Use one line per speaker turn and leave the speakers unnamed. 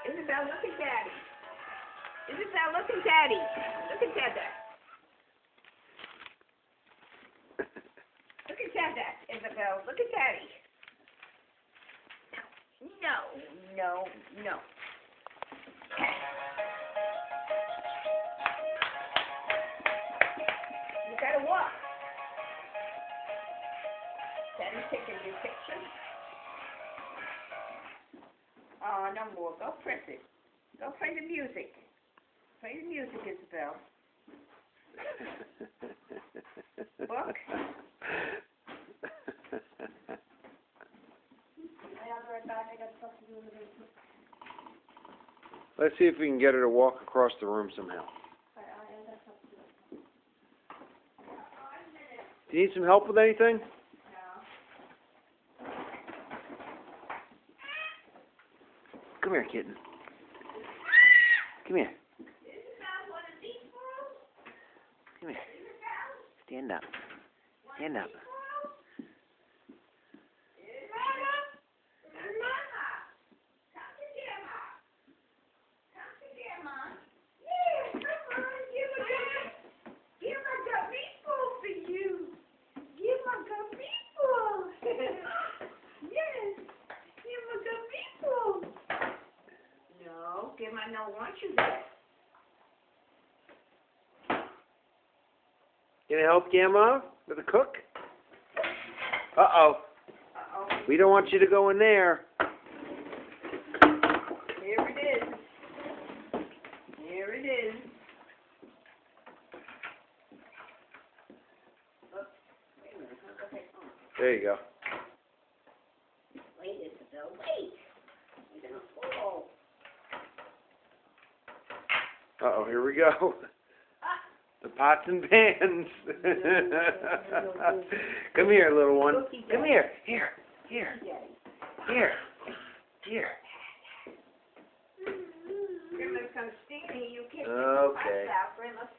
Isabel, look at Daddy. Isabel, look at Daddy. Look at Dada. Look at Dada, Isabel. Look at Daddy. No. You gotta walk. Daddy's taking your picture. Oh, no more. Go press it. Go play the music. Play the music, Isabel. Book.
Let's see if we can get her to walk across the room somehow. Do you need some help with anything? Come here, kitten. Come here. Come here. Stand up. Stand up.
Grandma don't want you there.
Can I help Grandma with the cook? Uh-oh. We don't want you to go in there.
Here it is. Here it is. Oh, wait a minute. Okay.
There you go.
Wait, Isabel. Wait. You're gonna fall.
Uh-oh, here we go. The pots and pans. Come here, little one. Come here. Here.
Grandma's gonna sting me. You can't get the
Okay.
pots out. Grandma's